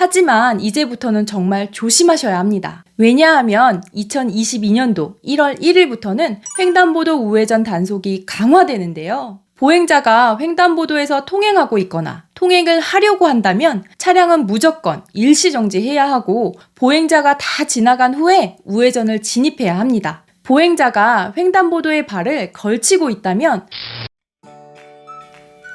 하지만 이제부터는 정말 조심하셔야 합니다. 왜냐하면 2022년도 1월 1일부터는 횡단보도 우회전 단속이 강화되는데요. 보행자가 횡단보도에서 통행하고 있거나 통행을 하려고 한다면 차량은 무조건 일시정지해야 하고 보행자가 다 지나간 후에 우회전을 진입해야 합니다. 보행자가 횡단보도에 발을 걸치고 있다면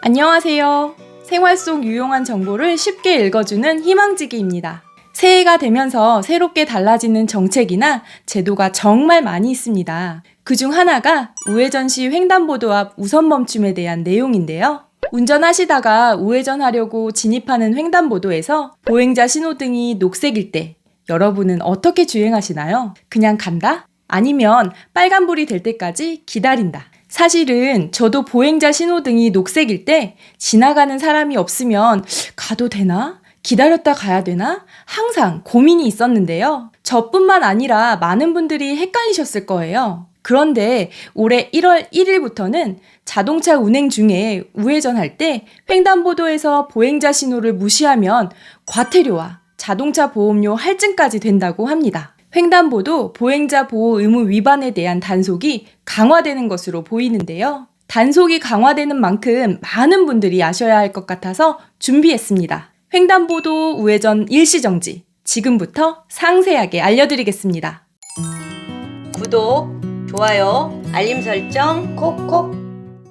안녕하세요. 생활 속 유용한 정보를 쉽게 읽어주는 희망지기입니다. 새해가 되면서 새롭게 달라지는 정책이나 제도가 정말 많이 있습니다. 그중 하나가 우회전 시 횡단보도 앞 우선 멈춤에 대한 내용인데요. 운전하시다가 우회전하려고 진입하는 횡단보도에서 보행자 신호등이 녹색일 때 여러분은 어떻게 주행하시나요? 그냥 간다? 아니면 빨간불이 될 때까지 기다린다? 사실은 저도 보행자 신호등이 녹색일 때 지나가는 사람이 없으면 가도 되나? 기다렸다 가야 되나? 항상 고민이 있었는데요. 저뿐만 아니라 많은 분들이 헷갈리셨을 거예요. 그런데 올해 1월 1일부터는 자동차 운행 중에 우회전할 때 횡단보도에서 보행자 신호를 무시하면 과태료와 자동차 보험료 할증까지 된다고 합니다. 횡단보도 보행자 보호 의무 위반에 대한 단속이 강화되는 것으로 보이는데요. 단속이 강화되는 만큼 많은 분들이 아셔야 할 것 같아서 준비했습니다. 횡단보도 우회전 일시정지, 지금부터 상세하게 알려드리겠습니다. 구독, 좋아요, 알림 설정 콕콕.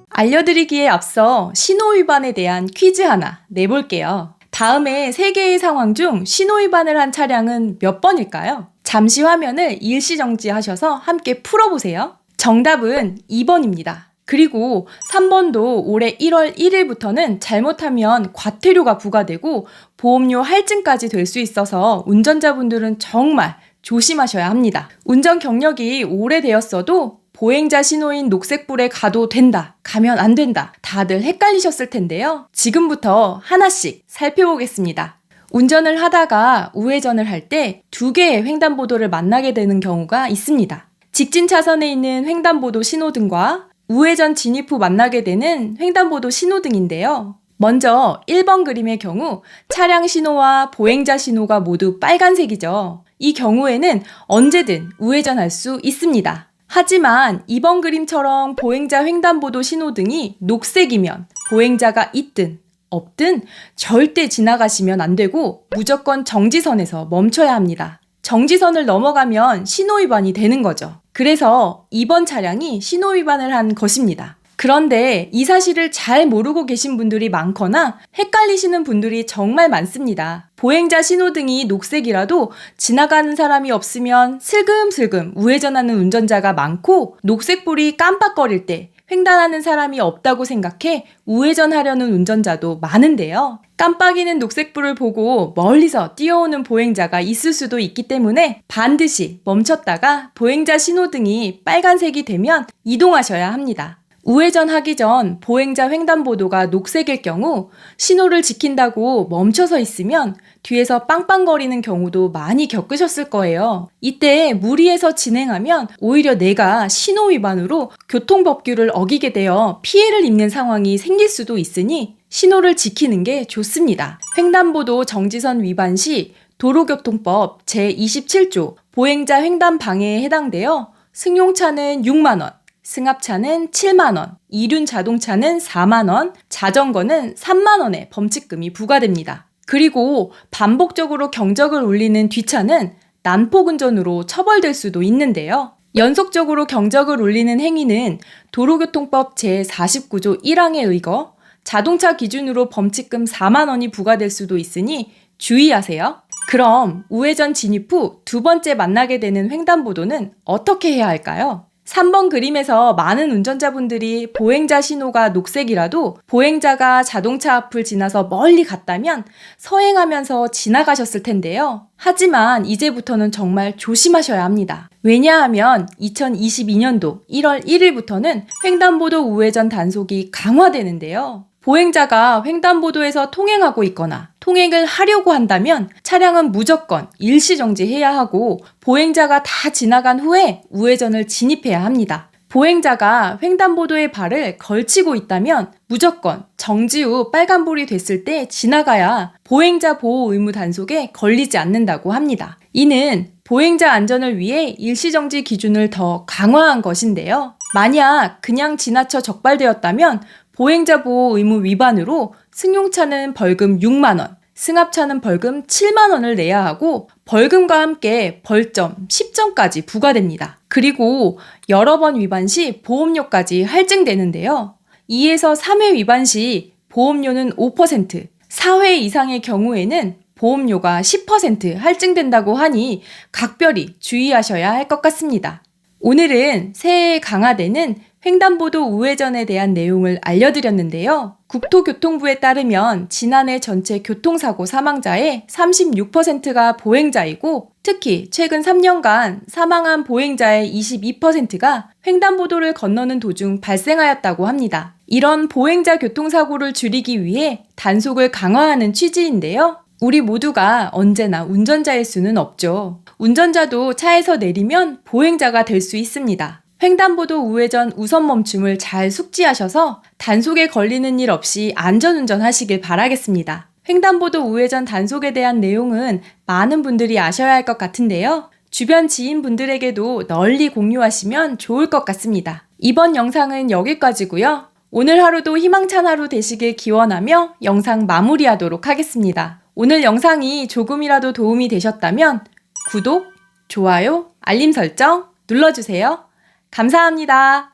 알려드리기에 앞서 신호위반에 대한 퀴즈 하나 내볼게요. 다음에 3개의 상황 중 신호위반을 한 차량은 몇 번일까요? 잠시 화면을 일시정지 하셔서 함께 풀어보세요. 정답은 2번입니다. 그리고 3번도 올해 1월 1일부터는 잘못하면 과태료가 부과되고 보험료 할증까지 될 수 있어서 운전자분들은 정말 조심하셔야 합니다. 운전 경력이 오래되었어도 보행자 신호인 녹색불에 가도 된다, 가면 안 된다, 다들 헷갈리셨을 텐데요. 지금부터 하나씩 살펴보겠습니다. 운전을 하다가 우회전을 할 때 2개의 횡단보도를 만나게 되는 경우가 있습니다. 직진 차선에 있는 횡단보도 신호등과 우회전 진입 후 만나게 되는 횡단보도 신호등인데요. 먼저 1번 그림의 경우 차량 신호와 보행자 신호가 모두 빨간색이죠. 이 경우에는 언제든 우회전할 수 있습니다. 하지만 2번 그림처럼 보행자 횡단보도 신호등이 녹색이면 보행자가 있든 없든 절대 지나가시면 안 되고 무조건 정지선에서 멈춰야 합니다. 정지선을 넘어가면 신호위반이 되는 거죠. 그래서 2번 차량이 신호위반을 한 것입니다. 그런데 이 사실을 잘 모르고 계신 분들이 많거나 헷갈리시는 분들이 정말 많습니다. 보행자 신호등이 녹색이라도 지나가는 사람이 없으면 슬금슬금 우회전하는 운전자가 많고 녹색불이 깜빡거릴 때 횡단하는 사람이 없다고 생각해 우회전하려는 운전자도 많은데요. 깜빡이는 녹색불을 보고 멀리서 뛰어오는 보행자가 있을 수도 있기 때문에 반드시 멈췄다가 보행자 신호등이 빨간색이 되면 이동하셔야 합니다. 우회전하기 전 보행자 횡단보도가 녹색일 경우 신호를 지킨다고 멈춰서 있으면 뒤에서 빵빵거리는 경우도 많이 겪으셨을 거예요. 이때 무리해서 진행하면 오히려 내가 신호 위반으로 교통법규를 어기게 되어 피해를 입는 상황이 생길 수도 있으니 신호를 지키는 게 좋습니다. 횡단보도 정지선 위반 시 도로교통법 제27조 보행자 횡단 방해에 해당되어 승용차는 6만 원, 승합차는 7만 원, 이륜 자동차는 4만 원, 자전거는 3만 원의 범칙금이 부과됩니다. 그리고 반복적으로 경적을 울리는 뒷차는 난폭운전으로 처벌될 수도 있는데요. 연속적으로 경적을 울리는 행위는 도로교통법 제49조 1항에 의거 자동차 기준으로 범칙금 4만 원이 부과될 수도 있으니 주의하세요. 그럼 우회전 진입 후 2번째 만나게 되는 횡단보도는 어떻게 해야 할까요? 3번 그림에서 많은 운전자분들이 보행자 신호가 녹색이라도 보행자가 자동차 앞을 지나서 멀리 갔다면 서행하면서 지나가셨을 텐데요. 하지만 이제부터는 정말 조심하셔야 합니다. 왜냐하면 2022년도 1월 1일부터는 횡단보도 우회전 단속이 강화되는데요. 보행자가 횡단보도에서 통행하고 있거나 통행을 하려고 한다면 차량은 무조건 일시정지해야 하고 보행자가 다 지나간 후에 우회전을 진입해야 합니다. 보행자가 횡단보도에 발을 걸치고 있다면 무조건 정지 후 빨간불이 됐을 때 지나가야 보행자 보호 의무 단속에 걸리지 않는다고 합니다. 이는 보행자 안전을 위해 일시정지 기준을 더 강화한 것인데요. 만약 그냥 지나쳐 적발되었다면 보행자 보호 의무 위반으로 승용차는 벌금 6만 원, 승합차는 벌금 7만 원을 내야 하고 벌금과 함께 벌점 10점까지 부과됩니다. 그리고 여러 번 위반 시 보험료까지 할증되는데요. 2에서 3회 위반 시 보험료는 5%, 4회 이상의 경우에는 보험료가 10% 할증된다고 하니 각별히 주의하셔야 할 것 같습니다. 오늘은 새해에 강화되는 횡단보도 우회전에 대한 내용을 알려드렸는데요. 국토교통부에 따르면 지난해 전체 교통사고 사망자의 36%가 보행자이고 특히 최근 3년간 사망한 보행자의 22%가 횡단보도를 건너는 도중 발생하였다고 합니다. 이런 보행자 교통사고를 줄이기 위해 단속을 강화하는 취지인데요. 우리 모두가 언제나 운전자일 수는 없죠. 운전자도 차에서 내리면 보행자가 될 수 있습니다. 횡단보도 우회전 우선 멈춤을 잘 숙지하셔서 단속에 걸리는 일 없이 안전운전 하시길 바라겠습니다. 횡단보도 우회전 단속에 대한 내용은 많은 분들이 아셔야 할 것 같은데요. 주변 지인분들에게도 널리 공유하시면 좋을 것 같습니다. 이번 영상은 여기까지고요. 오늘 하루도 희망찬 하루 되시길 기원하며 영상 마무리하도록 하겠습니다. 오늘 영상이 조금이라도 도움이 되셨다면 구독, 좋아요, 알림 설정 눌러주세요. 감사합니다.